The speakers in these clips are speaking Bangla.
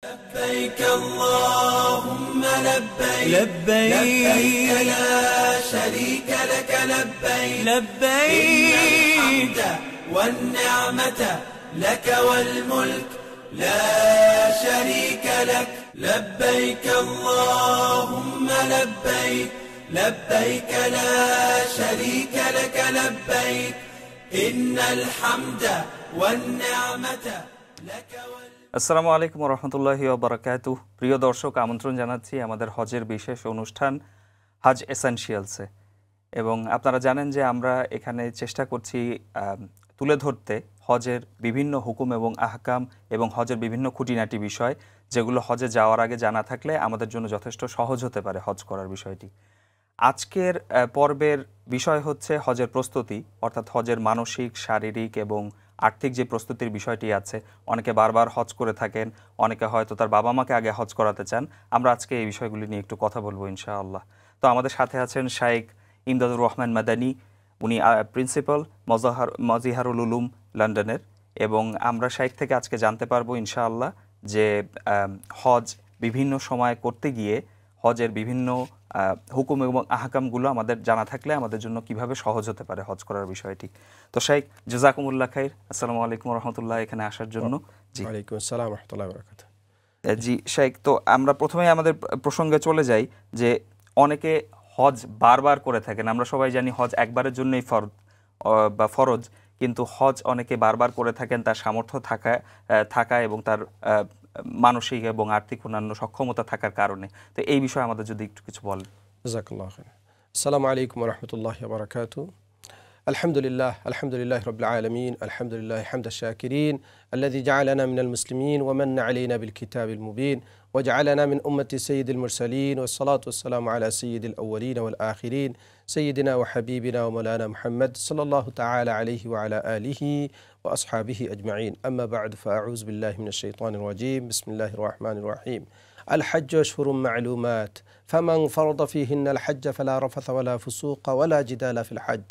لبيك اللهم لبيك لبيك لا شريك لك لبيك لبيك الحمد والنعمة لك والملك لا شريك لك لبيك اللهم لبيك لبيك لا شريك لك لبيك إن الحمد والنعمة لك والملك। আসসালামু আলাইকুম ওয়া রাহমাতুল্লাহি ওয়া বারাকাতুহু। প্রিয় দর্শক, আমন্ত্রণ জানাচ্ছি আমাদের হজের বিশেষ অনুষ্ঠান হজ এসেনশিয়ালসে। এবং আপনারা জানেন যে আমরা এখানে চেষ্টা করছি তুলে ধরতে হজের বিভিন্ন হুকুম এবং আহকাম এবং হজের বিভিন্ন খুঁটিনাটি বিষয়, যেগুলো হজে যাওয়ার আগে জানা থাকলে আমাদের জন্য যথেষ্ট সহজ হতে পারে হজ করার বিষয়টি। আজকের পর্বের বিষয় হচ্ছে হজের প্রস্তুতি, অর্থাৎ হজের মানসিক, শারীরিক এবং আর্থিক যে প্রস্তুতির বিষয়টি আছে। অনেকে বারবার হজ করে থাকেন, অনেকে হয়তো তার বাবা মাকে আগে হজ করাতে চান। আমরা আজকে এই বিষয়গুলি নিয়ে একটু কথা বলবো ইনশাআল্লাহ। তো আমাদের সাথে আছেন শাইখ ইমদাদুর রহমান মাদানী, উনি প্রিন্সিপাল মজিহারুল উলুম লন্ডনের। এবং আমরা শাইখ থেকে আজকে জানতে পারবো ইনশাআল্লাহ যে হজ বিভিন্ন সময় করতে গিয়ে হজের বিভিন্ন হুকুম এবং আহকামগুলো আমাদের জানা থাকলে আমাদের জন্য কিভাবে সহজ হতে পারে হজ করার বিষয়টি। তো শাইখ, জাযাকুমুল্লাহ খাইর, আসসালামু আলাইকুম ওয়া রাহমাতুল্লাহ এখানে আসার জন্য। জি, ওয়ালাইকুম আসসালাম ওয়া রাহমাতুল্লাহি ওয়া বারাকাতুহু। জি শাইখ, তো আমরা প্রথমেই আমাদের প্রসঙ্গে চলে যাই যে অনেকে হজ বারবার করে থাকেন। আমরা সবাই জানি হজ একবারের জন্যই ফরজ, কিন্তু হজ অনেকে বারবার করে থাকেন তার সামর্থ্য থাকা এবং তার মানসিক এবং আর্থিক অন্যান্য সক্ষমতা থাকার কারণে। তো এই বিষয়ে আমাদের যদি একটু কিছু বলেন। জাযাকাল্লাহু খাইর। আসসালামু আলাইকুম ওয়া রাহমাতুল্লাহি ওয়া বারাকাতুহু। আলহামদুলিল্লাহ রাব্বিল আলামিন, আলহামদুলিল্লাহ হামদাশ শাকিরিন, আল্লাযী জা'আলানা মিনাল মুসলিমিন ওয়া মান্না আলাইনা বিল কিতাবিল মুবিন ওয়া জা'আলানা মিন উম্মতি সাইয়্যিদিল মুরসালিন ওয়াস সালাতু ওয়াস সালামু আলা সাইয়্যিদিল আউওয়ালিন ওয়াল আখিরিন সাইয়্যিদিনা ওয়া হাবিবিনা ওয়া মাওলানা মুহাম্মদ সাল্লাল্লাহু তাআলা আলাইহি ওয়া আলা আলিহি ওয়া আসহাবিহি আজমাইন। আম্মা বা'দ, ফাআউযু বিল্লাহি মিনাশ শাইতানির রাজীম। বিসমিল্লাহির রাহমানির রাহিম। الحج أشهر معلومات فمن فرض فيهن الحج فلا رفث ولا فسوق ولا جدال في الحج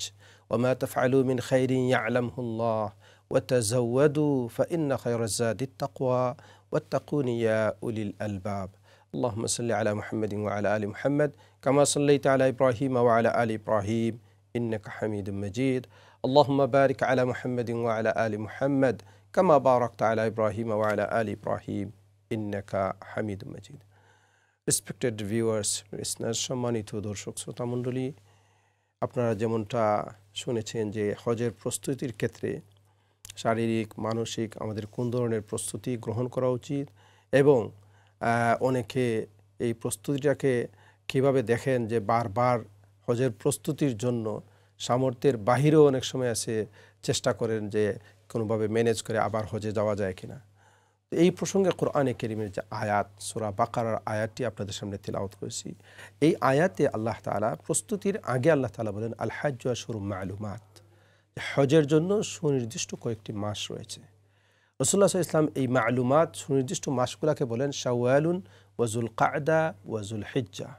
وما تفعلوا من خير يعلمه الله وتزودوا فإن خير الزاد التقوى واتقون يا أولي الألباب. اللهم صل على محمد وعلى آل محمد كما صليت على إبراهيم وعلى آل إبراهيم إنك حميد مجيد. اللهم بارك على محمد وعلى آل محمد كما باركت على إبراهيم وعلى آل إبراهيم ইন্নাকা হামিদুম মাজিদ। রেসপেক্টেড ভিউয়ার্স, লিসনার্স, সম্মানিত দর্শক শ্রোতা মণ্ডলী, আপনারা যেমনটা শুনেছেন যে হজের প্রস্তুতির ক্ষেত্রে শারীরিক, মানসিক আমাদের কোন ধরনের প্রস্তুতি গ্রহণ করা উচিত এবং অনেকে এই প্রস্তুতিটাকে কিভাবে দেখেন যে বারবার হজের প্রস্তুতির জন্য সামর্থ্যের বাহিরেও অনেক সময় আছে চেষ্টা করেন যে কোনোভাবে ম্যানেজ করে আবার হজে যাওয়া যায় কিনা। এই প্রসঙ্গে কোরআনে কারীমের যে আয়াত, সূরা বাকারার আয়াতটি আপনাদের সামনে তিলাওয়াত করেছি, এই আয়াতে আল্লাহ তাআলা প্রস্তুতির আগে আল্লাহ তাআলা বলেন আল হাজ্জু আশহুরুম মা'লুমাত, হজের জন্য সুনির্দিষ্ট কয়েকটি মাস রয়েছে। রাসূলুল্লাহ সাল্লাল্লাহু আলাইহি ওয়াসাল্লাম এই মা'লুমাত সুনির্দিষ্ট মাসগুলোকে বলেন শাওয়ালুন ওয়া যুলকাদা ওয়া যুলহিজ্জা।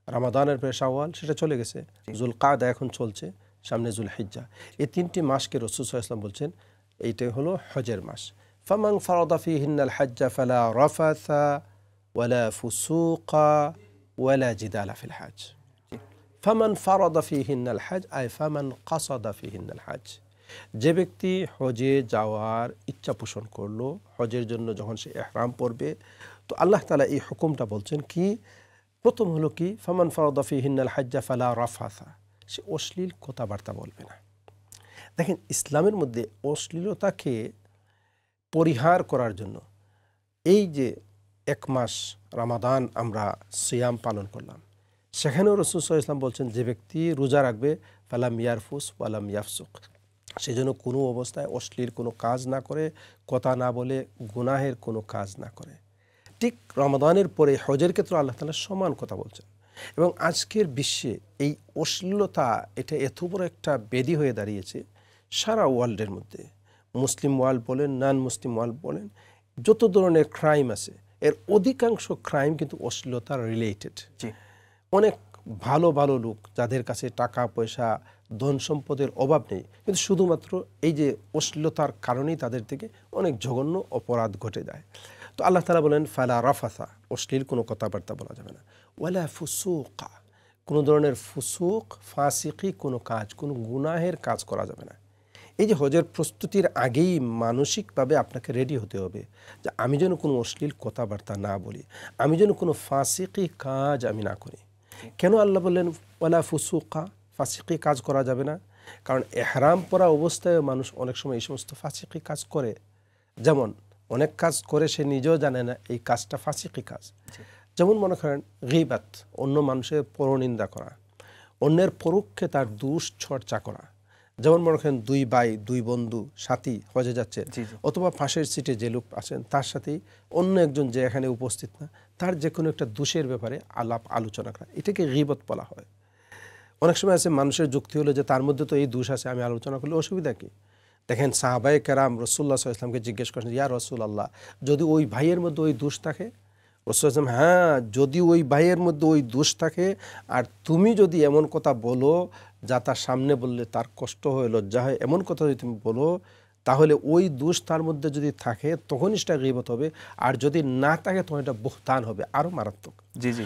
রমাদানের পরে শাওয়াল, সেটা চলে গেছে, যুলকাদা এখন চলছে, সামনে যুলহিজ্জা। এই তিনটি মাসকে রাসূল সাল্লাল্লাহু আলাইহি ওয়াসাল্লাম বলছেন এইটাই হলো হজের মাস। فمن فرض فيهن الحج فلا رفث ولا فسوق ولا جدال في الحج. فمن فرض فيهن الحج أي فمن قصد فيهن الحج. যে ব্যক্তি হজে যাওয়ার ইচ্ছা পোষণ করলো, হজের জন্য যখন সে ইহরাম পরবে, তো আল্লাহ তাআলা এই হুকুমটা বলছেন কি, প্রথম হলো কি, ফামান ফারাদা ফিহিন্নাল হাজ্জা ফালা রাফাথা, সে অশ্লীল কথাবার্তা বলবে না। দেখেন, ইসলামের মধ্যে অশ্লীলতাকে পরিহার করার জন্য এই যে এক মাস রমাদান আমরা সিয়াম পালন করলাম, সেখানেও রাসূল সাল্লাল্লাহু আলাইহি ওয়াসাল্লাম বলছেন যে ব্যক্তি রোজা রাখবে ফালাম ইয়ারফুস ওয়ালাম ইয়াফসুক, সে যেন কোনো অবস্থায় অশ্লীল কোনো কাজ না করে, কথা না বলে, গুনাহের কোনো কাজ না করে। ঠিক রমাদানের পরে হজের ক্ষেত্রে আল্লাহ তাআলা সমান কথা বলছেন। এবং আজকের বিশ্বে এই অশ্লীলতা এটা এত বড় একটা ব্যাধি হয়ে দাঁড়িয়েছে সারা ওয়ার্ল্ডের মধ্যে, মুসলিম ওয়ার্ল্ড বলেন, নন মুসলিম ওয়ার্ল্ড বলেন, যত ধরনের ক্রাইম আছে এর অধিকাংশ ক্রাইম কিন্তু অশ্লীলতা রিলেটেড। অনেক ভালো ভালো লোক যাদের কাছে টাকা পয়সা ধন সম্পদের অভাব নেই, কিন্তু শুধুমাত্র এই যে অশ্লীলতার কারণেই তাদের থেকে অনেক জঘন্য অপরাধ ঘটে যায়। তো আল্লাহ তাআলা বলেন ফালা রাফাসা, অশ্লীল কোনো কথাবার্তা বলা যাবে না, ওয়ালা ফুসুকা, কোনো ধরনের ফুসুক ফাসিকি কোনো কাজ, কোনো গুনাহের কাজ করা যাবে না। এই যে হজের প্রস্তুতির আগেই মানসিকভাবে আপনাকে রেডি হতে হবে যে আমি যেন কোনো অশ্লীল কথাবার্তা না বলি, আমি যেন কোনো ফাসিকি কাজ আমি না করি। কেন আল্লাহ বললেন ওয়ালা ফুসুকা, ফাসিকি কাজ করা যাবে না? কারণ এহরাম পরা অবস্থায় মানুষ অনেক সময় এই সমস্ত ফাসিকি কাজ করে। যেমন অনেক কাজ করে সে নিজেও জানে না এই কাজটা ফাসিকি কাজ। যেমন মনে করেন গীবাত, অন্য মানুষের পরনিন্দা করা, অন্যের পরোক্ষে তার দুশ্চর্চা করা। যেমন মনে করেন দুই ভাই, দুই বন্ধু সাথী হজে যাচ্ছে, অথবা পাশের সিটে যে লোক আছেন তার সাথেই অন্য একজন যে এখানে উপস্থিত না, তার যে কোনো একটা দোষের ব্যাপারে আলাপ আলোচনা করা, এটাকে গীবত বলা হয়। অনেক সময় আছে মানুষের যুক্তি হলো যে তার মধ্যে তো এই দোষ আছে, আমি আলোচনা করলে অসুবিধা কি? দেখেন সাহাবায়ে কেরাম রাসূলুল্লাহ সাল্লাল্লাহু আলাইহি ওয়াসাল্লামকে জিজ্ঞেস করেন, ইয়া রাসূলুল্লাহ, যদি ওই ভাইয়ের মধ্যে ওই দোষ থাকে? রাসূল, হ্যাঁ, যদি ওই ভাইয়ের মধ্যে ওই দোষ থাকে আর তুমি যদি এমন কথা বলো যা তার সামনে বললে তার কষ্ট হয়, লজ্জা হয়, এমন কথা যদি তুমি বলো, তাহলে ওই দোষ তার মধ্যে যদি থাকে তখনই সেটা গীবত হবে, আর যদি না থাকে তখন এটা বুহতান হবে, আরো মারাত্মক। জি জি,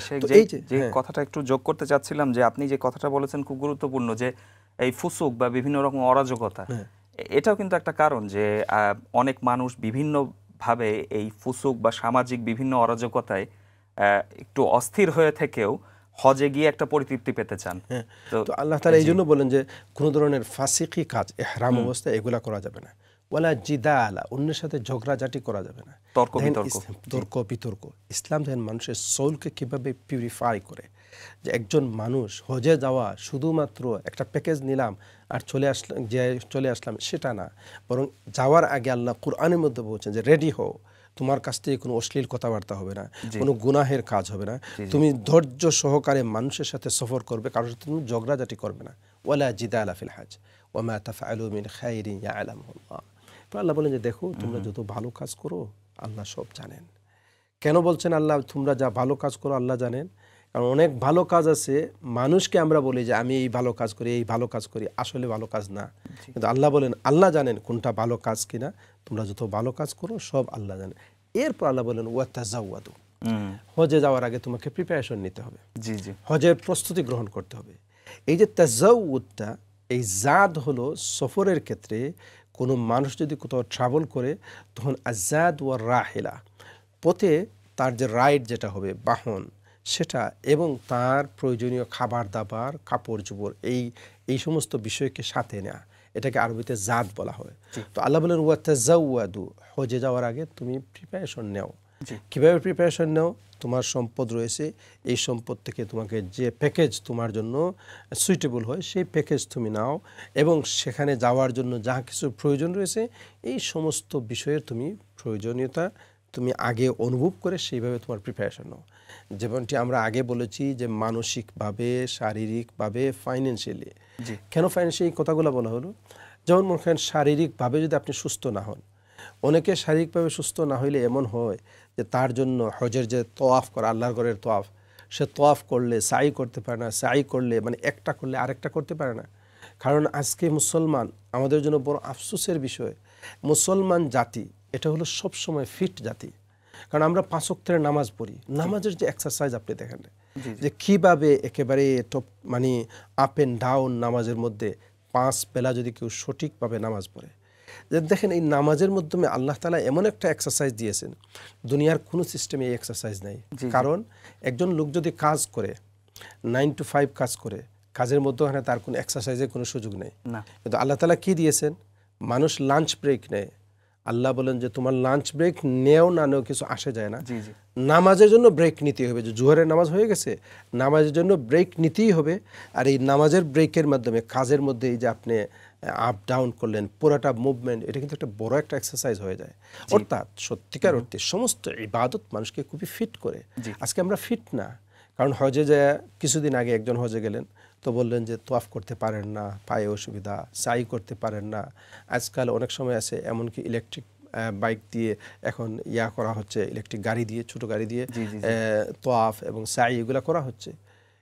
যে কথাটা একটু যোগ করতে চাচ্ছিলাম যে আপনি যে কথাটা বলেছেন খুব গুরুত্বপূর্ণ, যে এই ফুসুক বা বিভিন্ন রকম অরাজকতা, এটাও কিন্তু একটা কারণ যে অনেক মানুষ বিভিন্ন ভাবে এই ফুসুক বা সামাজিক বিভিন্ন অরাজকতায় একটু অস্থির হয়ে থেকেও হজে গিয়ে একটা পরিতৃপ্তি পেতে চান। তো আল্লাহ তাআলা এই জন্য বলেন যে কোনো ধরনের ফাসিকি কাজ ইহরাম অবস্থায় এগুলা করা যাবে না। ওয়ালা জিদালা, অন্যের সাথে ঝগড়াঝাটি করা যাবে না, তর্ক বিতর্ক। ইসলাম দেখেন মানুষের সোলকে কিভাবে পিউরিফাই করে, যে একজন মানুষ হজে যাওয়া শুধুমাত্র একটা প্যাকেজ নিলাম আর চলে আসলাম সেটা না, বরং যাওয়ার আগে আল্লাহ কুরআনের মধ্যে বলছেন যে রেডি হও, তোমার কাছ থেকে কোনো অশ্লীল কথাবার্তা হবে না, কোনো গুনাহের কাজ হবে না, তুমি ধৈর্য সহকারে মানুষের সাথে সফর করবে, কারোর সাথে তুমি ঝগড়াঝাটি করবে না। ওয়ালা জিদালা ফিল হজ ওয়া মা তাফআলু মিন খাইরিন ইয়ালামুল্লাহ। আল্লাহ বলেন যে দেখো, তোমরা যত ভালো কাজ করো আল্লাহ সব জানেন। কেন বলছেন আল্লাহ তোমরা যা ভালো কাজ করো আল্লাহ জানেন? কারণ অনেক ভালো কাজ আছে, মানুষকে আমরা বলি যে আমি এই ভালো কাজ করি, এই ভালো কাজ করি, আসলে ভালো কাজ না। কিন্তু আল্লাহ বলেন আল্লাহ জানেন কোনটা ভালো কাজ কিনা, তোমরা যত ভালো কাজ করো সব আল্লাহ জানেন। এরপর আল্লাহ বলেন ওয়াতাজাওয়াদু, হজে যাওয়ার আগে তোমাকে প্রিপারেশন নিতে হবে, হজের প্রস্তুতি গ্রহণ করতে হবে। এই যে তাজাউদটা, এই জাদ হলো সফরের ক্ষেত্রে কোনো মানুষ যদি কোথাও ট্রাভেল করে তখন আজাদ ওয়া রাহিলা, পথে তার যে রাইড যেটা হবে বাহন সেটা, এবং তার প্রয়োজনীয় খাবার দাবার, কাপড় চোপড়, এই সমস্ত বিষয়কে সাথে নেওয়া, এটাকে আরবিতে জাদ বলা হয়। তো আল্লাহ বলেন ওয়া তাজাওয়াদু, হজে যাওয়ার আগে তুমি প্রিপারেশন নেও। কিভাবে প্রিপারেশন নেও? তোমার সম্পদ রয়েছে, এই সম্পদ থেকে তোমাকে যে প্যাকেজ তোমার জন্য সুইটেবল হয় সেই প্যাকেজ তুমি নাও, এবং সেখানে যাওয়ার জন্য যা কিছু প্রয়োজন রয়েছে এই সমস্ত বিষয়ের তুমি প্রয়োজনীয়তা তুমি আগে অনুভব করে সেইভাবে তোমার প্রিপারেশন নাও। যেমনটি আমরা আগে বলেছি যে মানসিকভাবে, শারীরিকভাবে, ফাইন্যান্সিয়ালি। কেন ফাইন্যান্সিয়ালি কথাগুলো বলা হলো? যেমন মনে করেন শারীরিকভাবে যদি আপনি সুস্থ না হন, অনেকে শারীরিকভাবে সুস্থ না হইলে এমন হয় যে তার জন্য হজের যে তোয়াফ করা, আল্লাহর ঘরের তোয়াফ, সে তোয়াফ করলে সাই করতে পারে না, সাই করলে মানে একটা করলে আরেকটা করতে পারে না। কারণ আজকে মুসলমান, আমাদের জন্য বড় আফসোসের বিষয়, মুসলমান জাতি এটা হলো সবসময় ফিট জাতি। কারণ আমরা 5 ওয়াক্তের নামাজ পড়ি, নামাজের যে এক্সারসাইজ আপনি দেখেন যে কিভাবে একেবারে মানে আপ অ্যান্ড ডাউন নামাজের মধ্যে 5 বেলা যদি কেউ সঠিকভাবে নামাজ পড়ে, দেখেন এই নামাজের মাধ্যমে আল্লাহ তাআলা এমন একটা এক্সারসাইজ দিয়েছেন, দুনিয়ার কোনো সিস্টেমে এই এক্সারসাইজ নাই। কারণ একজন লোক যদি কাজ করে 9 to 5 কাজ করে, কাজের মধ্যে ওখানে তার কোনো এক্সারসাইজের কোনো সুযোগ নেই। কিন্তু আল্লাহ তাআলা কি দিয়েছেন? মানুষ লাঞ্চ ব্রেক নেয়। আল্লাহ বলেন যে তোমার লাঞ্চ ব্রেক নেও না নেও কিছু আসে যায় না, নামাজের জন্য ব্রেক নিতেই হবে। যে জোহরের নামাজ হয়ে গেছে, নামাজের জন্য ব্রেক নিতেই হবে। আর এই নামাজের ব্রেকের মাধ্যমে কাজের মধ্যে এই যে আপনি আপ ডাউন করলেন, পুরোটা মুভমেন্ট, এটা কিন্তু একটা বড় একটা এক্সারসাইজ হয়ে যায়। অর্থাৎ সত্যিকার অর্থে সমস্ত ইবাদত মানুষকে খুবই ফিট করে। আজকে আমরা ফিট না, কারণ হজে যায় কিছুদিন আগে একজন হজে গেলেন, তো বললেন যে তোয়াফ করতে পারেন না, পায়ে অসুবিধা, সাই করতে পারেন না। আজকাল অনেক সময় আছে এমনকি ইলেকট্রিক বাইক দিয়ে এখন করা হচ্ছে, ইলেকট্রিক গাড়ি দিয়ে, ছোট গাড়ি দিয়ে তোয়াফ এবং সাই এগুলো করা হচ্ছে।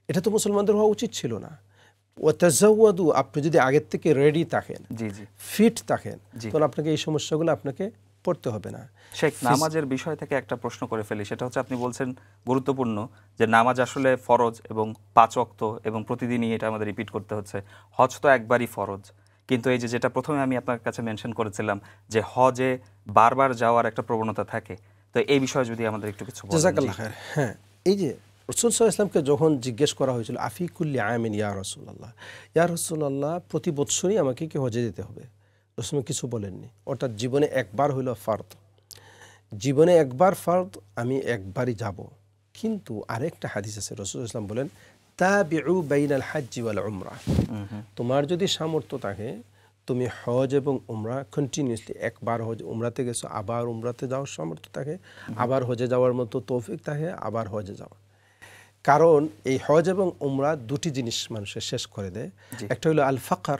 এটা তো মুসলমানদের হওয়া উচিত ছিল না। ওয়াতাজাওয়াদু, আপনি যদি আগের থেকে রেডি থাকেন, ফিট থাকেন, তখন আপনাকে এই সমস্যাগুলো আপনাকে পড়তে হবে না। শেখ, নামাজের বিষয় থেকে একটা প্রশ্ন করে ফেলি, সেটা হচ্ছে আপনি বলছেন গুরুত্বপূর্ণ যে নামাজ আসলে ফরজ এবং 5 ওয়াক্ত এবং প্রতিদিনই এটা আমাদের রিপিট করতে হচ্ছে। হজ তো একবারই ফরজ, কিন্তু এই যে যেটা প্রথমে আমি আপনার কাছে মেনশন করেছিলাম যে হজে বারবার যাওয়ার একটা প্রবণতা থাকে, তো এই বিষয়ে যদি আমাদের একটু কিছু বলেন। জাযাকাল্লাহ খায়র। হ্যাঁ, এই যে রাসূল সাল্লাল্লাহু আলাইহি ওয়াসাল্লামকে যখন জিজ্ঞেস করা হয়েছিল আফি কুল্লি আমিন ইয়া রাসূলুল্লাহ, ইয়া রাসূলুল্লাহ প্রতি বৎসরই আমাকে কি হজে যেতে হবে? রাসূল কিছু বলেননি, অর্থাৎ জীবনে একবার হইল ফরদ, জীবনে একবার ফরদ, আমি একবারই যাব। কিন্তু আরেকটা হাদিস আছে, রাসূল সাল্লাল্লাহু আলাইহি ওয়াসাল্লাম বলেন তাবিউ বাইনাল হাজ্জি ওয়াল উমরা, তোমার যদি সামর্থ্য থাকে তুমি হজ এবং উমরা কন্টিনিউসলি, একবার হজ উমরাতে গেছো আবার উমরাতে যাওয়ার সামর্থ্য থাকে, আবার হজে যাওয়ার মতো তৌফিক থাকে, আবার হজে যাওয়া। কারণ এই হজ এবং উমরা দুটি জিনিস মানুষের শেষ করে দেয়। একটা হলো আল ফাকার,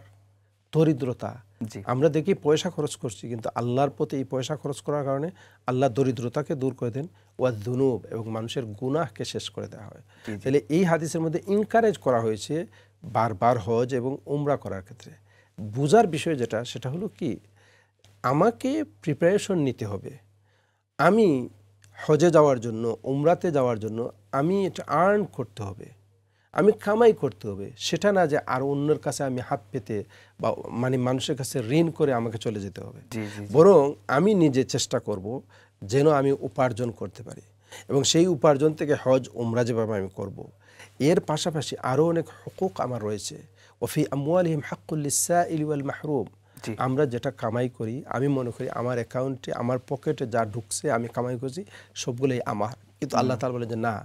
দরিদ্রতা। আমরা দেখি পয়সা খরচ করছি, কিন্তু আল্লাহর প্রতি এই পয়সা খরচ করার কারণে আল্লাহ দরিদ্রতাকে দূর করে দেন, ওয়া যুনুব এবং মানুষের গুনাহকে শেষ করে দেওয়া হয়। তাহলে এই হাদিসের মধ্যে ইনকারেজ করা হয়েছে বারবার হজ এবং উমরা করার ক্ষেত্রে। বুঝার বিষয় যেটা, সেটা হলো কি, আমাকে প্রিপারেশন নিতে হবে। আমি হজে যাওয়ার জন্য, উমরাতে যাওয়ার জন্য আমি এটা আর্ন করতে হবে, আমি কামাই করতে হবে। সেটা না যে আর অন্যের কাছে আমি হাত পেতে বা মানে মানুষের কাছে ঋণ করে আমাকে চলে যেতে হবে। বরং আমি নিজে চেষ্টা করব যেন আমি উপার্জন করতে পারি, এবং সেই উপার্জন থেকে হজ উমরা যেভাবে আমি করব। এর পাশাপাশি আরও অনেক হুকুক আমার রয়েছে। ওফি আমওয়ালিহিম হাক্কুল লিসসাইলি ওয়াল মাহরুম, আমরা যেটা কামাই করি, আমি মনে করি আমার অ্যাকাউন্টে, আমার পকেটে যা ঢুকছে, আমি কামাই করছি সবগুলোই আমার। কিন্তু আল্লাহ তাআলা বলেন যে না,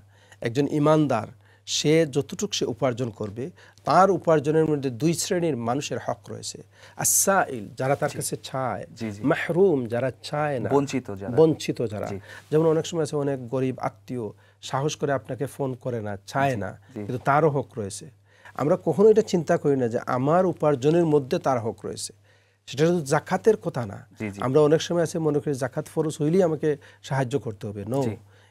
একজন ইমানদার সে যতটুকু সে উপার্জন করবে, তার উপার্জনের মধ্যে দুই শ্রেণীর মানুষের হক রয়েছে। আস-সাইল, যারা তার কাছে চায়, মাহরুম, যারা চায় না, বঞ্চিত যারা। যেমন অনেক সময় আছে অনেক গরিব আত্মীয় সাহস করে আপনাকে ফোন করে না, চায় না, কিন্তু তারও হক রয়েছে। আমরা কখনো এটা চিন্তা করি না যে আমার উপার্জনের মধ্যে তার হক রয়েছে। সেটা শুধু জাকাতের কথা না। আমরা অনেক সময় আছে মনে করি জাকাত ফরজ হইলেই আমাকে সাহায্য করতে হবে। নো,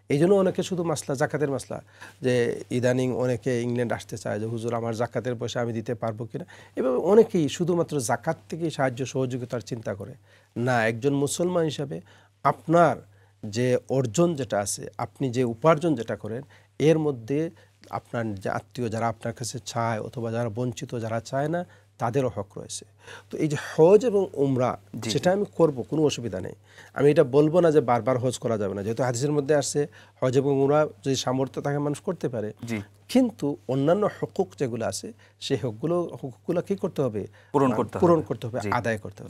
এই জন্য অনেকে শুধু মাসলা, জাকাতের মাসলা, যে ইদানিং অনেকে ইংল্যান্ড আসতে চায় যে হুজুর আমার জাকাতের পয়সা আমি দিতে পারবো কিনা। এভাবে অনেকেই শুধুমাত্র জাকাত থেকেই সাহায্য সহযোগিতার চিন্তা করে না। একজন মুসলমান হিসাবে আপনার যে অর্জন যেটা আছে, আপনি যে উপার্জন যেটা করেন, এর মধ্যে আপনার যে আত্মীয় যারা আপনার কাছে চায়, অথবা যারা বঞ্চিত, যারা চায় না, তাদেরও হক রয়েছে। তো এই যে হজ এবং উমরা, সেটা আমি করব, কোনো অসুবিধা নেই। আমি এটা বলবো না যে বারবার হজ করা যাবে না, যেহেতু হাদিসের মধ্যে আসছে হজ এবং উমরা যদি সামর্থ্য থাকে মানুষ করতে পারে। কিন্তু অন্যান্য হুকুক যেগুলো আছে, সেই হুকুকগুলো কি করতে হবে? পূরণ করতে হবে, আদায় করতে হবে।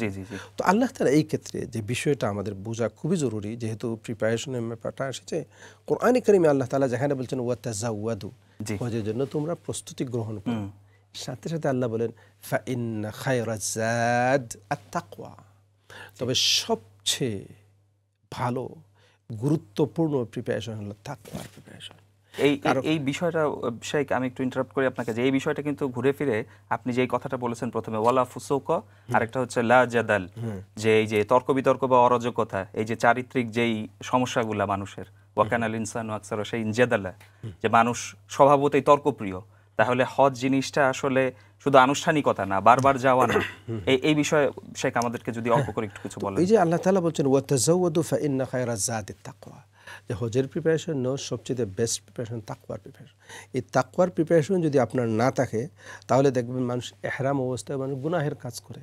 তো আল্লাহ তাআলা এই ক্ষেত্রে যে বিষয়টা আমাদের বোঝা খুবই জরুরি, যেহেতু প্রিপারেশনের ব্যাপারটা এসেছে কোরআনে কারিমে, আল্লাহ তাআলা যেখানে বলছেন ওয়াতাজাওয়াদু, হজের জন্য তোমরা প্রস্তুতি গ্রহণ করো, সাথে সাথে আল্লাহ বলেন ফাইন্না খায়রাজ যাদ আত-তাকওয়া, তবে সবচেয়ে ভালো গুরুত্বপূর্ণ প্রিপারেশন হলো তাকওয়ার প্রিপারেশন। এই বিষয়টা শেখ, আমি একটু ইন্টারাপ্ট করি আপনাকে, যে এই বিষয়টা কিন্তু ঘুরে ফিরে আপনি যেই কথাটা বলেছেন প্রথমে, ওয়ালা ফুসুক, আরেকটা হচ্ছে লা জাদাল, যে এই যে তর্ক বিতর্ক বা অরাজকতা, এই যে চারিত্রিক যেই সমস্যাগুলা মানুষের, ওয়াকানাল ইনসানু আকসারা শাইইন জাদালা, যে মানুষ স্বভাবতই তর্কপ্রিয়, তাহলে হজ জিনিসটা আসলে শুধু আনুষ্ঠানিকতা না, বারবার যাওয়া না। এই বিষয়ে শেখ আমাদেরকে যদি অল্প করে একটু কিছু বলেন। এই যে আল্লাহ তাআলা বলছেন ওয়াতাজাওয়াদু ফাইন্না খায়রাজ যাদি তাকওয়া, যে হজের প্রিপারেশন সবচেয়ে বেস্ট প্রিপারেশন তাকওয়ার প্রিপারেশন। এই তাকওয়ার প্রিপারেশন যদি আপনার না থাকে, তাহলে দেখবেন মানুষ এহরাম অবস্থায় মানুষ গুনাহের কাজ করে।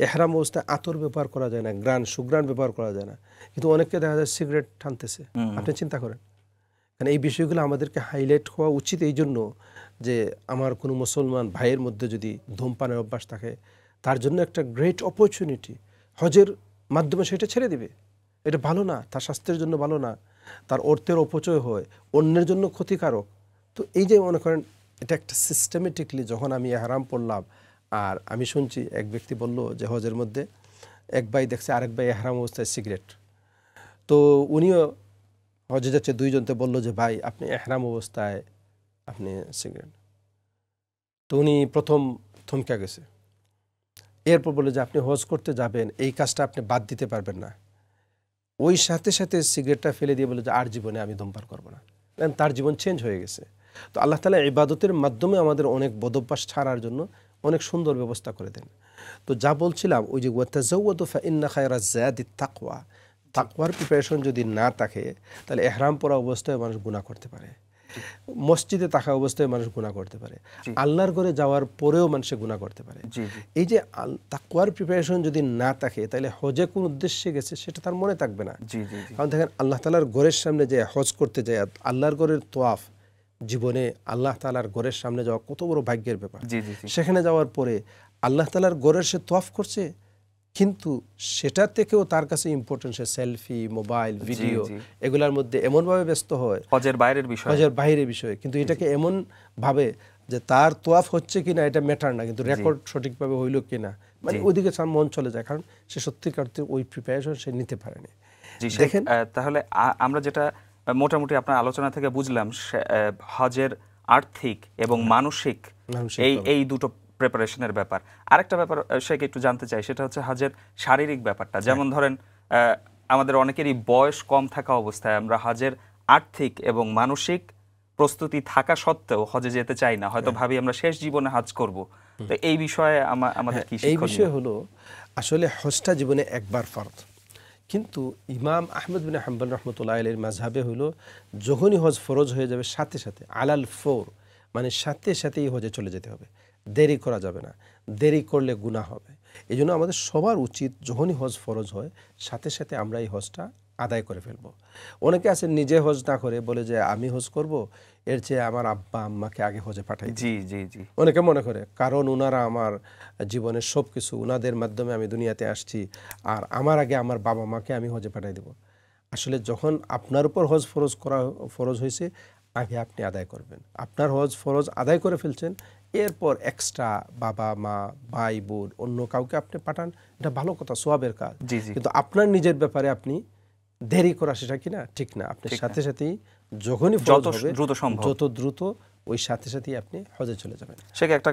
এহরাম অবস্থায় আতর ব্যবহার করা যায় না, সুঘ্রাণ ব্যবহার করা যায় না, কিন্তু অনেককে দেখা যায় সিগারেট টানতেছে। আপনি চিন্তা করেন, কারণ এই বিষয়গুলো আমাদেরকে হাইলাইট হওয়া উচিত এই জন্য যে আমার কোনো মুসলমান ভাইয়ের মধ্যে যদি ধূমপানের অভ্যাস থাকে, তার জন্য একটা গ্রেট অপরচুনিটি, হজের মাধ্যমে সেটা ছেড়ে দিবে। এটা ভালো না, তার স্বাস্থ্যের জন্য ভালো না, তার অর্থের অপচয় হয়, অন্যের জন্য ক্ষতিকারক। তো এই যে মনে করেন, এটা একটা সিস্টেমেটিকলি যখন আমি এহরাম পড়লাম, আর আমি শুনছি এক ব্যক্তি বলল যে হজের মধ্যে এক ভাই দেখছে আরেক ভাই এহরাম অবস্থায় সিগারেট, তো উনিও হজে যাচ্ছে, দুইজনতে বললো যে ভাই আপনি এহরাম অবস্থায় আপনি সিগারেট, তো উনি প্রথম থমকে গেছে। এরপর বললো যে আপনি হজ করতে যাবেন, এই কাজটা আপনি বাদ দিতে পারবেন না। ওই সাথে সাথে সিগারেটটা ফেলে দিয়ে বলে যে আর জীবনে আমি ধূমপান করবো না। তার জীবন চেঞ্জ হয়ে গেছে। তো আল্লাহ তাআলা ইবাদতের মাধ্যমে আমাদের অনেক বদভ্যাস ছাড়ার জন্য অনেক সুন্দর ব্যবস্থা করে দেন। তো যা বলছিলাম, ওই যে ওয়াতাজাওয়াদু ফাইন্না খায়রাজ যাদি তাকওয়া, তাকওয়ার প্রিপারেশন যদি না থাকে তাহলে ইহরাম পরা অবস্থায় মানুষ গুনাহ করতে পারে, মসজিদে থাকা অবস্থায় মানুষ গুনাহ করতে পারে, আল্লাহর ঘরে যাওয়ার পরেও মানুষ গুনাহ করতে পারে। এই যে তাকওয়ার প্রিপারেশন যদি না থাকে তাহলে হজে কোন উদ্দেশ্যে গেছে সেটা তার মনে থাকবে না। কারণ দেখেন আল্লাহ তাআলার ঘরের সামনে যে হজ করতে যায়, আল্লাহর ঘরের তোয়াফ, জীবনে আল্লাহ তাআলার ঘরের সামনে যাওয়া কত বড় ভাগ্যের ব্যাপার। সেখানে যাওয়ার পরে আল্লাহ তাআলার ঘরের সে তোয়াফ করছে, কিন্তু সেটা থেকেও তার কাছে ইম্পর্টেন্ট সে সেলফি, মোবাইল, ভিডিও এগুলোর মধ্যে এমনভাবে ব্যস্ত হয়, হজের বাইরের বিষয়, কিন্তু এটাকে এমন ভাবে যে তার তোয়াফ হচ্ছে কিনা এটা ম্যাটার না, কিন্তু রেকর্ড সঠিকভাবে হইল কিনা, মানে ওইদিকে তার মন চলে যায়, কারণ সে সত্যিকার ওই প্রিপারেশন সে নিতে পারেনি। দেখেন তাহলে আমরা যেটা মোটামুটি আপনার আলোচনা থেকে বুঝলাম, হজের আর্থিক এবং মানসিক এই দুটো প্রিপারেশনের ব্যাপার। আরেকটা ব্যাপার শেখ একটু জানতে চাই, সেটা হচ্ছে হজের শারীরিক ব্যাপারটা। যেমন ধরেন আমাদের অনেকেরই বয়স কম থাকা অবস্থায় আমরা হজের আর্থিক এবং মানসিক প্রস্তুতি থাকা সত্ত্বেও হজে যেতে চাই না, হয়তো ভাবি আমরা শেষ জীবনে হজ করব। তো এই বিষয়ে আমাদের কি শিক্ষা? এই বিষয় হলো আসলে হজটা জীবনে একবার ফরজ, কিন্তু ইমাম আহমদ বিন হাম্বল রহমতুল্লাহ আলাইহির মাযহাবে হলো যখনই হজ ফরজ হয়ে যাবে সাথে সাথে আলাল ফৌর, মানে সাথে সাথেই হজে চলে যেতে হবে, দেরি করা যাবে না, দেরি করলে গুনাহ হবে। এই জন্য আমাদের সবার উচিত যখনই হজ ফরজ হয় সাথে সাথে আমরা এই হজটা আদায় করে ফেলবো। অনেকে আছে নিজে হজ না করে বলে যে আমি হজ করব, এর চেয়ে আমার আব্বা আম্মাকে আগে হজে পাঠাই। অনেকে মনে করে কারণ উনারা আমার জীবনের সব কিছু, উনাদের মাধ্যমে আমি দুনিয়াতে আসছি, আর আমার আগে আমার বাবা মাকে আমি হজে পাঠাই দেব। আসলে যখন আপনার উপর হজ ফরজ হয়েছে আগে আপনি আদায় করবেন। আপনার হজ ফরজ আদায় করে ফেলছেন, এরপর এক্সট্রা বাবা মা ভাই বোন অন্য কাউকে আপনি পাঠান, এটা ভালো কথা, সওয়াবের কাজ। কিন্তু আপনার নিজের ব্যাপারে আপনি দেরি করা সেটা কিনা ঠিক না। আপনি সাথে সাথেই যখনই যত দ্রুত ওই সাথে সাথেই আপনি হজে চলে যাবেন। সেটা একটা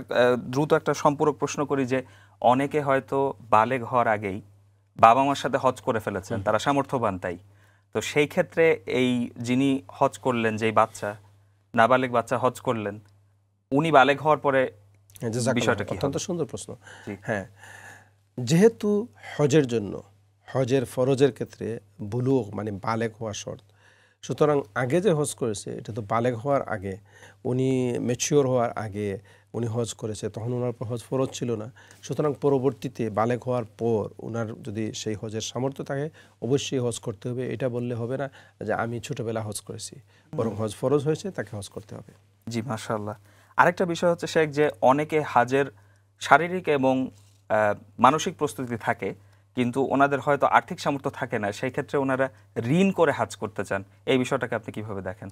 দ্রুত একটা সম্পূরক প্রশ্ন করি যে অনেকে হয়তো বালেগ হওয়ার আগেই বাবা মার সাথে হজ করে ফেলেছেন, তারা সামর্থ্যবান তাই, তো সেই ক্ষেত্রে এই যিনি হজ করলেন, যেই বাচ্চা নাবালেগ বাচ্চা হজ করলেন, উনি বালেগ হওয়ার পরে বিষয়টা কি? অত্যন্ত সুন্দর প্রশ্ন। হ্যাঁ, যেহেতু হজের জন্য হজের ফরজের ক্ষেত্রে বুলুগ মানে বালেগ হওয়া শর্ত, সুতরাং আগে যে হজ করেছে এটা তো বালেগ হওয়ার আগে, উনি ম্যাচিওর হওয়ার আগে উনি হজ করেছে, তখন ওনার হজ ফরজ ছিল না। সুতরাং পরবর্তীতে বালেগ হওয়ার পর ওনার যদি সেই হজের সামর্থ্য থাকে অবশ্যই হজ করতে হবে। এটা বললে হবে না যে আমি ছোটবেলা হজ করেছি, বরং হজ ফরজ হয়েছে তাকে হজ করতে হবে। জি, মাশাআল্লাহ। আরেকটা বিষয় হচ্ছে শেখ, যে অনেকে হাজের শারীরিক এবং মানসিক প্রস্তুতি থাকে, কিন্তু ওনাদের হয়তো আর্থিক সামর্থ্য থাকে না, সেই ক্ষেত্রে ওনারা ঋণ করে হাজ করতে চান। এই বিষয়টাকে আপনি কিভাবে দেখেন?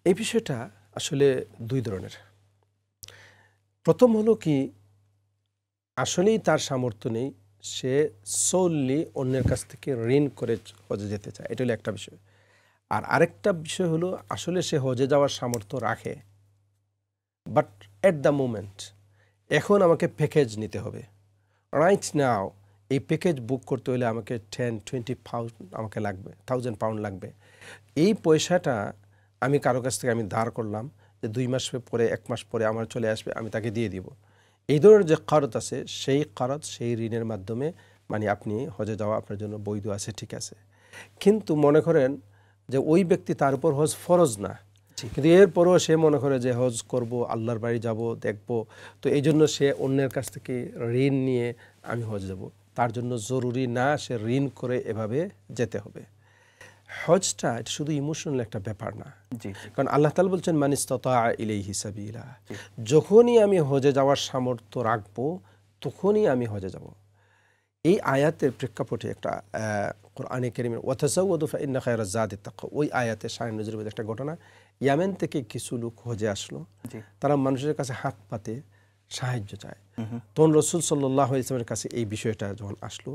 এই বিষয়টা আসলে দুই ধরনের। প্রথম হলো কি, আসলেই তার সামর্থ্য নেই, সে সোললি অন্যের কাছ থেকে ঋণ করে হজে যেতে চায়, এটা হলো একটা বিষয়। আর আরেকটা বিষয় হলো আসলে সে হজে যাওয়ার সামর্থ্য রাখে, বাট এট দ্য মোমেন্ট এখন আমাকে প্যাকেজ নিতে হবে, রাইট নাও এই প্যাকেজ বুক করতে হলে আমাকে 10-20 পাউন্ড আমাকে লাগবে, 1000 পাউন্ড লাগবে। এই পয়সাটা আমি কারো কাছ থেকে আমি ধার করলাম যে 2 মাস পরে 1 মাস পরে আমার চলে আসবে, আমি তাকে দিয়ে দিব। এই ধরনের যে কারত আছে সেই কারত, সেই ঋণের মাধ্যমে মানে আপনি হজে যাওয়া আপনার জন্য বৈধ আছে, ঠিক আছে। কিন্তু মনে করেন যে ওই ব্যক্তি তার উপর হজ ফরজ না, কিন্তু এরপরও সে মনে করে যে হজ করব, আল্লাহর বাড়ি যাব, দেখব, তো এই জন্য সে অন্যের কাছ থেকে ঋণ নিয়ে আমি হজ যাব। তার জন্য জরুরি না সে ঋণ করে এভাবে যেতে হবে। হজটা এটা শুধু ইমোশনাল একটা ব্যাপার না, কারণ আল্লাহ তাআলা বলছেন মান ইসতাতা ইলাইহি সাবিলা, যখনই আমি হজে যাওয়ার সামর্থ্য রাখবো তখনই আমি হজে যাব। এই আয়াতের প্রেক্ষাপটে একটা কোরআনে কারীমের ওয়াতাযাওয়াদু ফাইন্না খায়রাজ জাদিত তাকওয়া, ওই আয়াতে শায়ে নজরুলের একটা ঘটনা। ইয়ামেন থেকে কিছু লোক হজে আসলো, তারা মানুষের কাছে হাত পাতে সাহায্য চায়। তখন রাসূল সাল্লাল্লাহু আলাইহি ওয়াসাল্লামের কাছে এই বিষয়টা যখন আসলো,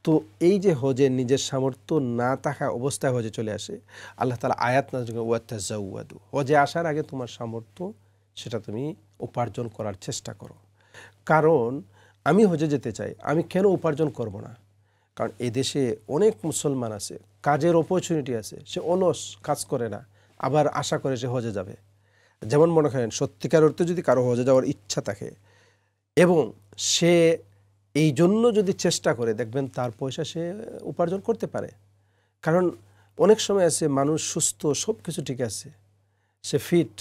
তো এই যে হজে নিজের সামর্থ্য না থাকা অবস্থায় হজে চলে আসে, আল্লাহ তাআলা আয়াত নাযিল করেন ওয়াতাযাওয়াদু, হজে আসার আগে তোমার সামর্থ্য সেটা তুমি উপার্জন করার চেষ্টা করো। কারণ আমি হজে যেতে চাই, আমি কেন উপার্জন করব না? কারণ এই দেশে অনেক মুসলমান আছে, কাজের অপরচুনিটি আছে, সে অলস, কাজ করে না, আবার আশা করে সে হজে যাবে। যেমন মনে করেন সত্যিকার অর্থে যদি কারো হজে যাওয়ার ইচ্ছা থাকে এবং সে এই জন্য যদি চেষ্টা করে, দেখবেন তার পয়সা সে উপার্জন করতে পারে। কারণ অনেক সময় আছে মানুষ সুস্থ, সব কিছু ঠিক আছে, সে ফিট,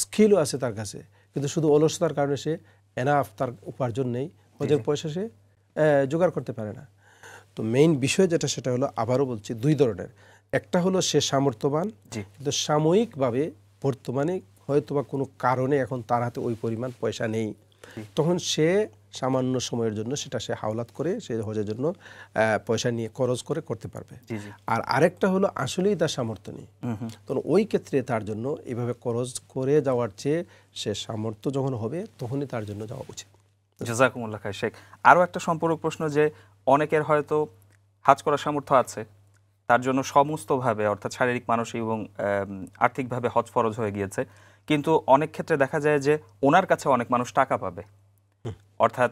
স্কিলও আছে তার কাছে, কিন্তু শুধু অলসতার কারণে সে এনাফ তার উপার্জন নেই, হজের পয়সা সে জোগাড় করতে পারে না। তো মেইন বিষয় যেটা সেটা হলো, আবারও বলছি, দুই ধরনের। একটা হলো সে সামর্থ্যবান, কিন্তু সাময়িকভাবে বর্তমানে হয়তোবা কোনো কারণে এখন তার হাতে ওই পরিমাণ পয়সা নেই, তখন সে সামান্য সময়ের জন্য সেটা সে হাওলাত করে সে হজের জন্য পয়সা নিয়ে খরচ করে করতে পারবে। আর আরেকটা হলো আসলেই তার সামর্থ্য নেই, তখন ওই ক্ষেত্রে তার জন্য এভাবে খরচ করে যাওয়ার চেয়ে সে সামর্থ্য যখন হবে তখনই তার জন্য যাওয়া উচিত। জাযাকুমুল্লাহ খাইর শেখ। আরও একটা সম্পূরক প্রশ্ন, যে অনেকের হয়তো হাজ করার সামর্থ্য আছে, তার জন্য সমস্তভাবে অর্থাৎ শারীরিক, মানসিক এবং আর্থিকভাবে হজ ফরজ হয়ে গিয়েছে, কিন্তু অনেক ক্ষেত্রে দেখা যায় যে ওনার কাছে অনেক মানুষ টাকা পাবে, অর্থাৎ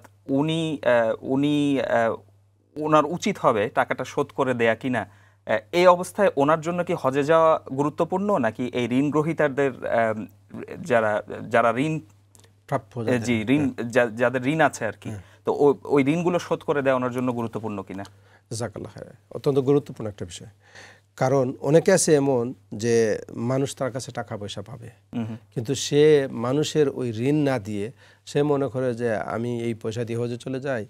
ওনার উচিত হবে টাকাটা শোধ করে দেয়া কিনা। এই অবস্থায় ওনার জন্য কি হজে যাওয়া গুরুত্বপূর্ণ, নাকি এই ঋণ গ্রহীতাদের যারা ঋণ প্রাপ্য, ঋণ যাদের ঋণ আছে আর কি, তো ওই ঋণগুলো শোধ করে দেওয়া ওনার জন্য গুরুত্বপূর্ণ কিনা? জাযাকাল্লাহ খাইর, অত্যন্ত গুরুত্বপূর্ণ একটা বিষয়। কারণ অনেকে আছে এমন যে মানুষ তার কাছে টাকা পয়সা পাবে, কিন্তু সে মানুষের ওই ঋণ না দিয়ে সে মনে করে যে আমি এই পয়সা দিয়ে হজে চলে যাই,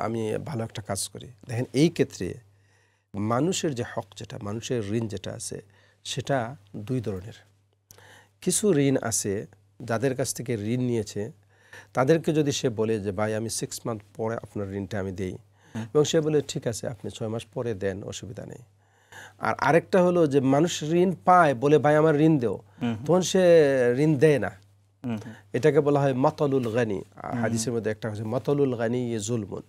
আমি ভালো একটা কাজ করি। দেখেন, এই ক্ষেত্রে মানুষের যে হক, যেটা মানুষের ঋণ যেটা আছে, সেটা দুই ধরনের। কিছু ঋণ আছে যাদের কাছ থেকে ঋণ নিয়েছে, তাদেরকে যদি সে বলে যে ভাই আমি 6 মান্থ পরে আপনার ঋণটা আমি দেই, এবং সে বলে ঠিক আছে আপনি 6 মাস পরে দেন, অসুবিধা নেই। আর আরেকটা হলো যে মানুষ ঋণ পায় বলে ভাই আমার ঋণ দেও, তখন সে ঋণ দেয় না। এটাকে বলা হয় মাতালুল গানি। হাদিসের মধ্যে একটা আছে মাতালুল গানি জুলমুন।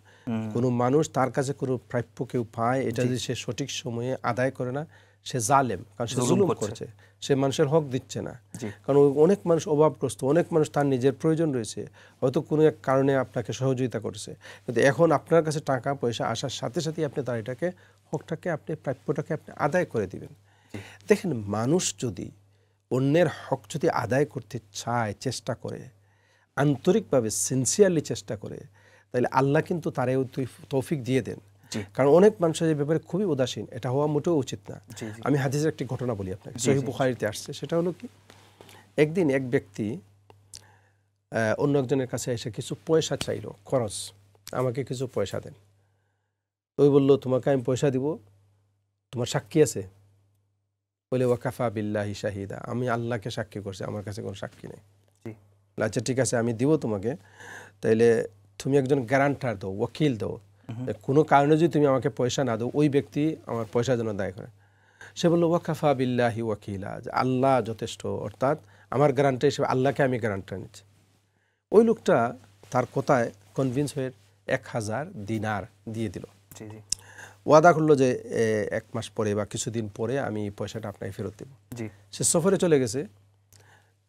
কোনো মানুষ তার কাছে কোনো প্রাপ্য কেউ পায়, এটা যদি সে সঠিক সময়ে আদায় করে না, সে জালেম, কারণ সে জুলুম করছে, সে মানুষের হক দিচ্ছে না। কারণ অনেক মানুষ অভাবগ্রস্ত, অনেক মানুষ তার নিজের প্রয়োজন রয়েছে, হয়তো কোনো এক কারণে আপনাকে সহযোগিতা করছে, কিন্তু এখন আপনার কাছে টাকা পয়সা আসার সাথে সাথেই আপনি তার এটাকে হকটাকে আপনি প্রাপ্যটাকে আপনি আদায় করে দিবেন। দেখেন, মানুষ যদি অন্যের হক যদি আদায় করতে চায়, চেষ্টা করে, আন্তরিকভাবে সিনসিয়ারলি চেষ্টা করে, তাহলে আল্লাহ কিন্তু তারে তৌফিক দিয়ে দেন। কারণ অনেক মানুষের এই ব্যাপারে খুবই উদাসীন, এটা হওয়া মোটেও উচিত না। আমি হাদিসের একটি ঘটনা বলি আপনাকে, সহিহ বুখারীতে আসছে। সেটা হলো কি, একদিন এক ব্যক্তি অন্য একজনের কাছে এসে কিছু পয়সা চাইলো, খরচ, আমাকে কিছু পয়সা দেন। ওই বললো তোমাকে আমি পয়সা দিব, তোমার সাক্ষী আছে? বলে ওয়াকাফা বিল্লাহি শাহিদা, আমি আল্লাহকে সাক্ষী করছি, আমার কাছে কোনো সাক্ষী নেই। আচ্ছা ঠিক আছে, আমি দিব তোমাকে, তাইলে তুমি একজন গ্যারান্টার দাও, ওয়াকিল দাও, কোনো কারণে যদি তুমি আমাকে পয়সা না দাও, ওই ব্যক্তি আমার পয়সার জন্য দায় করে। সে বললো ওয়াকাফা বিল্লাহি ওয়াকিলা, যে আল্লাহ যথেষ্ট, অর্থাৎ আমার গ্যারান্টার হিসেবে আল্লাহকে আমি গ্যারান্টার নিচ্ছি। ওই লোকটা তার কথায় কনভিন্স হয়ে 1000 দিনার দিয়ে দিল। ওয়াদা করলো যে 1 মাস পরে বা কিছুদিন পরে আমি পয়সাটা আপনাকে ফেরত দেব। সে সফরে চলে গেছে,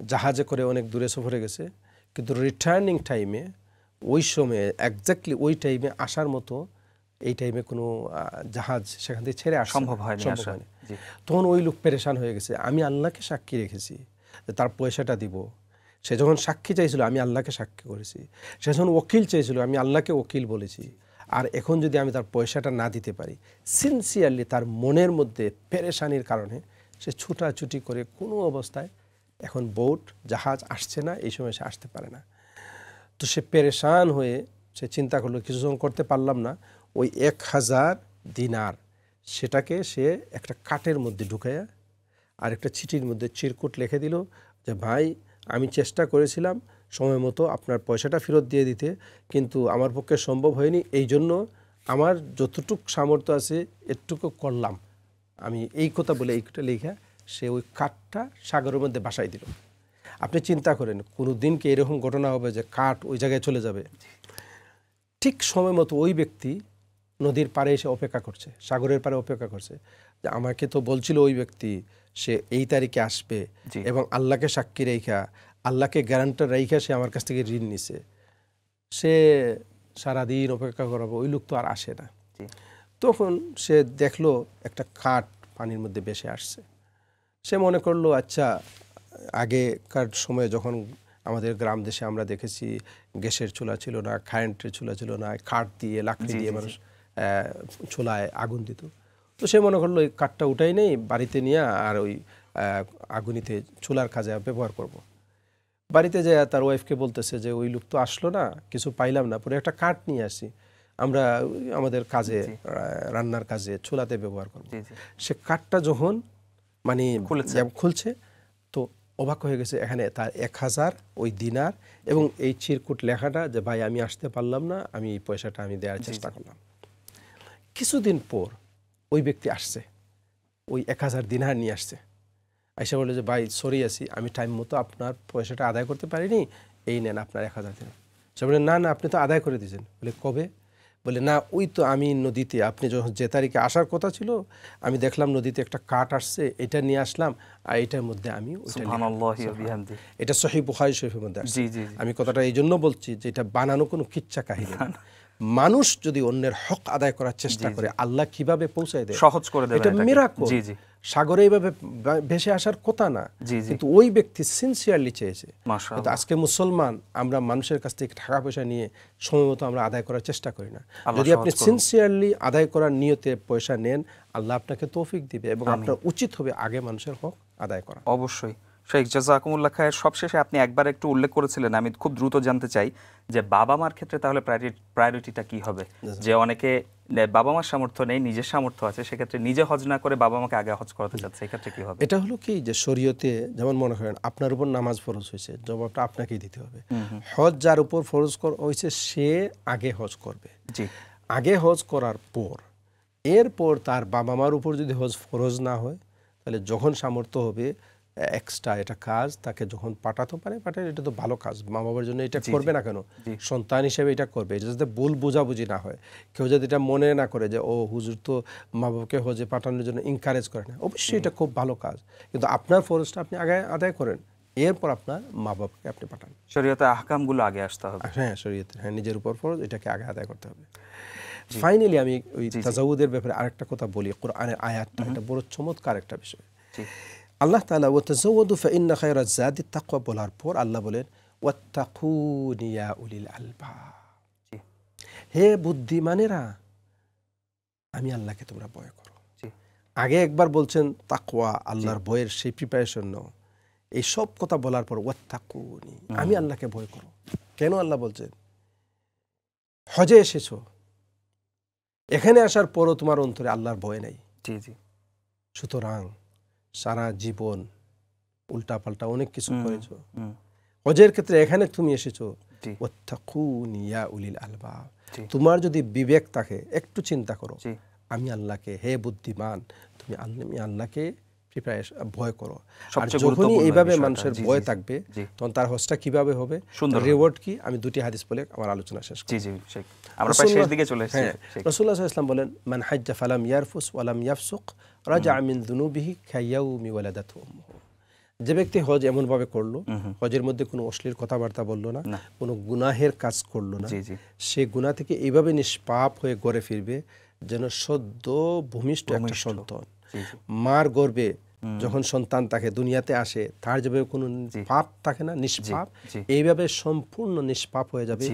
জাহাজে করে অনেক দূরে সফরে গেছে, কিন্তু রিটার্নিং টাইমে ওই সময়ে এক্স্যাক্টলি ওই টাইমে আসার মতো এই টাইমে কোনো জাহাজ সেখান থেকে ছেড়ে আসা সম্ভব হয়নি। তখন ওই লোক পেরেশান হয়ে গেছে, আমি আল্লাহকে সাক্ষী রেখেছি তার পয়সাটা দিব। সে যখন সাক্ষী চাইছিল আমি আল্লাহকে সাক্ষী করেছি, সে যখন ওকিল চাইছিল আমি আল্লাহকে ওকিল বলেছি, আর এখন যদি আমি তার পয়সাটা না দিতে পারি, সিনসিয়ারলি তার মনের মধ্যে পেরেশানির কারণে সে ছুটাছুটি করে কোনো অবস্থায়, এখন বোট জাহাজ আসছে না, এই সময় সে আসতে পারে না। তো সে পেরেশান হয়ে সে চিন্তা করলো কিছু যখন করতে পারলাম না, ওই 1000 দিনার সেটাকে সে একটা কাঠের মধ্যে ঢুকাইয়া আর একটা চিঠির মধ্যে চিরকুট লিখে দিল যে ভাই আমি চেষ্টা করেছিলাম সময় মতো আপনার পয়সাটা ফেরত দিয়ে দিতে, কিন্তু আমার পক্ষে সম্ভব হয়নি, এই জন্য আমার যতটুকু সামর্থ্য আছে এটুকু করলাম, আমি এই কথা বলে এইটা লেখা সে ওই কাঠটা সাগরের মধ্যে ভাসাই দিল। আপনি চিন্তা করেন কোনো দিন কি এরকম ঘটনা হবে যে কাঠ ওই জায়গায় চলে যাবে? ঠিক সময় মতো ওই ব্যক্তি নদীর পাড়ে এসে অপেক্ষা করছে, সাগরের পাড়ে অপেক্ষা করছে যে আমাকে তো বলছিল ওই ব্যক্তি সে এই তারিখে আসবে, এবং আল্লাহকে সাক্ষী রেখা, আল্লাহকে গ্যারান্টার রেখা সে আমার কাছ থেকে ঋণ নিছে। সে সারাদিন অপেক্ষা করাবো, ওই লোক তো আর আসে না। তখন সে দেখলো একটা কাঠ পানির মধ্যে ভেসে আসছে। সে মনে করলো আচ্ছা, আগেকার সময়ে যখন আমাদের গ্রাম দেশে আমরা দেখেছি গ্যাসের চুলা ছিল না, কারেন্টের চুলা ছিল না, কাঠ দিয়ে লাকড়ি দিয়ে মানুষ চুলায় আগুন দিত। তো সে মনে করলো ওই কাঠটা উঠাই নেই, বাড়িতে নিয়ে আর ওই আগুনিতে চুলার কাজে ব্যবহার করব। বাড়িতে যায় তার ওয়াইফকে বলতেছে যে ওই লোক তো আসলো না, কিছু পাইলাম না, পরে একটা কাঠ নিয়ে আসি, আমরা আমাদের কাজে রান্নার কাজে চুলাতে ব্যবহার করব। সে কাঠটা যখন মানে খুলছে তো অবাক হয়ে গেছে, এখানে তার 1000 ওই দিনার এবং এই চিরকুট লেখাটা যে ভাই আমি আসতে পারলাম না, আমি এই পয়সাটা আমি দেওয়ার চেষ্টা করলাম। কিছুদিন পর ওই ব্যক্তি আসছে, ওই 1000 দিনার নিয়ে আসছে, আইসা বলে যে ভাই সরি আছি, আমি টাইম মতো আপনার পয়সাটা আদায় করতে পারিনি, এই নেন আপনার 1000 দিনার। সে বলে না না আপনি তো আদায় করে দিয়েছেন। বলে কবে? বলে না ওই তো আমি নদীতে, আপনি যখন যে তারিখে আসার কথা ছিল আমি দেখলাম নদীতে একটা কাঠ আসছে, এটা নিয়ে আসলাম, আর এটার মধ্যে আমি এটা সহিহ বুখারী শরীফের মধ্যে আসছে। আমি কথাটা এই জন্য বলছি যে এটা বানানো কোনো কিচ্ছা কাহিনী। মানুষ যদি অন্যের হক আদায় করার চেষ্টা করে আল্লাহ কিভাবে পৌঁছায় দেয়, সহজ করে দেয়, এটা মিরাকল। সাগরে এইভাবে ভেসে আসার কথা না, কিন্তু ওই ব্যক্তি সিনসিয়ারলি চেয়েছে। কিন্তু আজকে মুসলমান আমরা মানুষের কাছ থেকে টাকা পয়সা নিয়ে সময় মতো আমরা আদায় করার চেষ্টা করি না। যদি আপনি সিনসিয়ারলি আদায় করার নিয়তে পয়সা নেন, আল্লাহ আপনাকে তৌফিক দিবে এবং আপনার উচিত হবে আগে মানুষের হক আদায় করা। অবশ্যই। শেখ জাযাকুমুল্লাহ খায়ের, সবশেষে আপনি একবার একটু উল্লেখ করেছিলেন, আমি খুব দ্রুত জানতে চাই যে বাবা মার ক্ষেত্রে তাহলে প্রায়োরিটিটা কি হবে? যে অনেকে বাবা মার সামর্থ্য নেই, নিজের সামর্থ্য আছে, সেক্ষেত্রে নিজে হজ না করে বাবা মাকে আগে হজ করাতে চাচ্ছে, এক্ষেত্রে কি হবে? এটা হলো কি যে শরীয়তে যেমন মনে করেন আপনার উপর নামাজ ফরজ হয়েছে, জবাবটা আপনাকেই দিতে হবে। হজ যার উপর ফরজ হয়েছে সে আগে হজ করবে। আগে হজ করার পর এরপর তার বাবা মার উপর যদি হজ ফরজ না হয়, তাহলে যখন সামর্থ্য হবে এক্সট্রা এটা কাজ তাকে যখন পাঠাতে পারে পাঠায়, এটা তো ভালো কাজ, মা বাবার জন্য এটা করবে না কেন? সন্তান হিসেবে এটা করবে। এটা যাতে ভুল বোঝাবুঝি না হয়, কেউ যদি এটা মনে না করে যে ও হুজুর তো মা বাবাকে হজে পাঠানোর জন্য এনকারেজ করে না, অবশ্যই এটা খুব ভালো কাজ, কিন্তু আপনার ফরজটা আপনি আগে আদায় করেন, এরপর আপনার মা বাবাকে আপনি পাঠান। শরীয়তে আহকামগুলো আগে আসতে হবে। হ্যাঁ শরীয়তে, হ্যাঁ নিজের উপর ফরজ, এটাকে আগে আদায় করতে হবে। ফাইনালি আমি ওই তাজাউদের ব্যাপারে আরেকটা কথা বলি, কোরআনের আয়াতটা এটা বড় চমৎকার একটা বিষয়। আল্লাহ তাআলা ওয়াতাযাওয়াদু ফাইন্না খায়রাজ যাদি তাকওয়া বলার পর আল্লাহ বলেন ওয়াত্তাকুন ইয়া উলিল আলবাব, হে বুদ্ধিমানেরা আমি আল্লাহকে তোমরা ভয় করো। আগে একবার বলছেন তাকওয়া, আল্লাহর ভয়ের সেই প্রিপারেশন নাও। এই সব কথা বলার পর ওয়াত্তাকুনি, আমি আল্লাহকে ভয় করো। কেন আল্লাহ বলছেন? হজে এসেছো, এখানে আসার পরও তোমার অন্তরে আল্লাহর ভয় নাই, সুতরাং সারা জীবন উল্টাপাল্টা অনেক কিছু করেছো, হজের ক্ষেত্রে এখানে তুমি এসেছো, ওয়াত্তাকুনি ইয়া উলিল আলবাব, তোমার যদি বিবেক থাকে একটু চিন্তা করো, আমি আল্লাহকে, হে বুদ্ধিমান তুমি আল্লাহকে ভয় করো। আর যখনই এইভাবে মানুষের ভয় থাকবে তখন তার হজটা কিভাবে হবে, রিওয়ার্ড কি, আমি দুটি হাদিস বলে আমার আলোচনা শেষ করি। আমরা প্রায় শেষ দিকে চলে এসেছি। রাসূলুল্লাহ সাল্লাল্লাহু আলাইহি ওয়াসাল্লাম বলেন মান হাজ্জা ফালাম ইয়ারফুস ওয়া লাম ইয়াফসুক রাজা মিন যুনুবিহি কায়াউমি ওয়ালাদাতহু উম্মুহু, যে ব্যক্তি হজ এমন ভাবে করলো, হজের মধ্যে কোনো অশ্লীল কথাবার্তা বললো না, কোনো গুনাহের কাজ করলো না, সে গুনাহ থেকে এইভাবে নিষ্পাপ হয়ে ঘরে ফিরবে যেন সদ্য ভূমিষ্ঠ একটা সন্তান। মার গর্ভে যখন সন্তান তাকে দুনিয়াতে আসে, তার যেভাবে কোনো পাপ থাকে না, নিষ্পাপ, এইভাবে সম্পূর্ণ নিষ্পাপ হয়ে যাবে।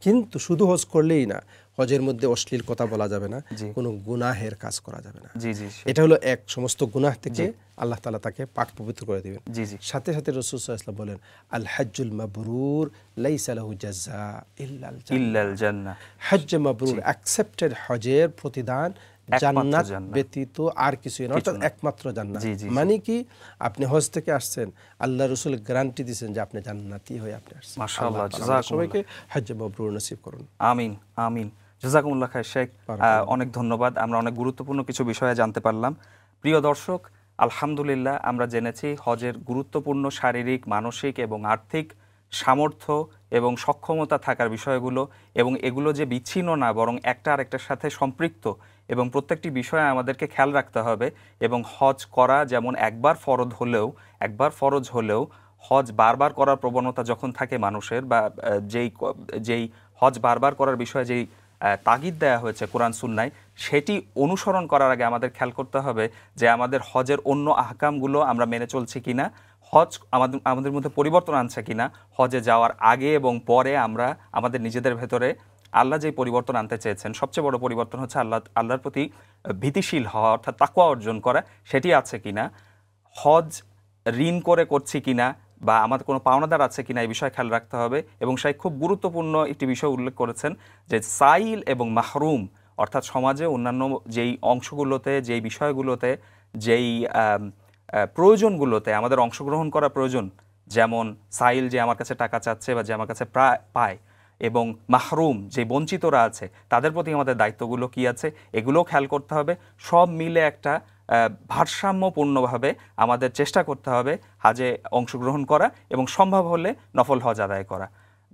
কিন্তু শুধু হজ করলেই না, হজের মধ্যে অশ্লীল কথা বলা যাবে না, কোনো গুনাহের কাজ করা যাবে না। এটা হলো এক, সমস্ত গুনাহ থেকে আল্লাহ তাআলা তাকে পাক পবিত্র করে দিবেন। সাথে সাথে রাসূল সাল্লাল্লাহু আলাইহি ওয়াসাল্লাম বলেন আল হজ্জুল মাবরুর লাইসা লাহু জাযা ইল্লাল জান্নাহ, হজ্জ মাবরুর অ্যাকসেপ্টেড, হজের প্রতিদান জান্নাত ব্যতীত আর কিছুই না, অর্থাৎ একমাত্র জান্নাত। মানে কি, আপনি হজ থেকে আসছেন, আল্লাহ রাসূল গ্যারান্টি দিয়েছেন যে আপনি জান্নাতি হয়ে আপনি আসছেন। মাশাআল্লাহ, জাযাকুমুল্লাহ, সবাইকে হজ্জ মাবরুর নসিব করুন। আমিন আমিন। জাযাকুমুল্লাহ খায়ের শেখ, অনেক ধন্যবাদ। আমরা অনেক গুরুত্বপূর্ণ কিছু বিষয়ে জানতে পারলাম। প্রিয় দর্শক, আলহামদুলিল্লাহ আমরা জেনেছি হজের গুরুত্বপূর্ণ শারীরিক, মানসিক এবং আর্থিক সামর্থ্য এবং সক্ষমতা থাকার বিষয়গুলো, এবং এগুলো যে বিচ্ছিন্ন না বরং একটা আরেকটার সাথে সম্পৃক্ত, এবং প্রত্যেকটি বিষয়ে আমাদেরকে খেয়াল রাখতে হবে। এবং হজ করা যেমন একবার ফরজ হলেও হজ বারবার করার প্রবণতা যখন থাকে মানুষের, বা যেই হজ বারবার করার বিষয়ে যেই তাগিদ দেয়া হয়েছে কোরআন সুন্নায়, সেটি অনুসরণ করার আগে আমাদের খেয়াল করতে হবে যে আমাদের হজের অন্য আহকামগুলো আমরা মেনে চলছি কিনা, হজ আমাদের মধ্যে পরিবর্তন আনছে কিনা, হজে যাওয়ার আগে এবং পরে আমরা আমাদের নিজেদের ভেতরে আল্লাহ যে পরিবর্তন আনতে চেয়েছেন, সবচেয়ে বড় পরিবর্তন হচ্ছে আল্লাহর প্রতি ভীতিশীল হওয়া অর্থাৎ তাকওয়া অর্জন করা সেটি আছে কিনা, হজ ঋণ করে করছি কিনা বা আমাদের কোনো পাওনাদার আছে কিনা এই বিষয়ে খেয়াল রাখতে হবে। এবং সেই খুব গুরুত্বপূর্ণ একটি বিষয় উল্লেখ করেছেন যে সাইল এবং মাহরুম অর্থাৎ সমাজে অন্যান্য যেই অংশগুলোতে, যেই বিষয়গুলোতে, যেই প্রয়োজনগুলোতে আমাদের অংশগ্রহণ করা প্রয়োজন, যেমন সাইল যে আমার কাছে টাকা চাচ্ছে বা যে আমার কাছে পায়, এবং মাহরুম যে বঞ্চিতরা আছে তাদের প্রতি আমাদের দায়িত্বগুলো কি আছে এগুলোও খেয়াল করতে হবে। সব মিলে একটা ভারসাম্যপূর্ণভাবে আমাদের চেষ্টা করতে হবে হাজে অংশগ্রহণ করা এবং সম্ভব হলে নফল হজ আদায় করা।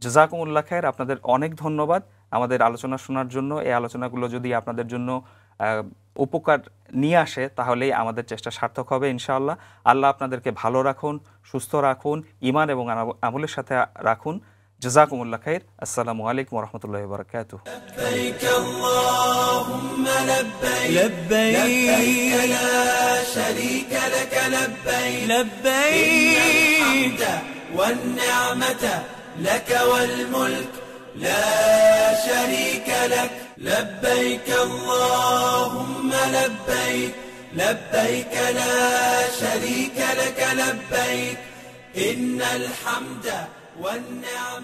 জাযাকুমুল্লাহ খায়ের, আপনাদের অনেক ধন্যবাদ আমাদের আলোচনা শোনার জন্য। এই আলোচনাগুলো যদি আপনাদের জন্য উপকার নিয়ে আসে তাহলেই আমাদের চেষ্টা সার্থক হবে ইনশাআল্লাহ। আল্লাহ আপনাদেরকে ভালো রাখুন, সুস্থ রাখুন, ঈমান এবং আমলের সাথে রাখুন। জাযাকুমুল্লাহ খাইর। আসসালামু আলাইকুম ওয়া রাহমাতুল্লাহি ওয়া বারাকাতুহু। لبيك اللهم لبيك لبيك لا شريك لك لبيك لبيك والنعمة لك والملك لا شريك لك لبيك اللهم لبيك لبيك لا شريك لك لبيك إن الحمد والنعمة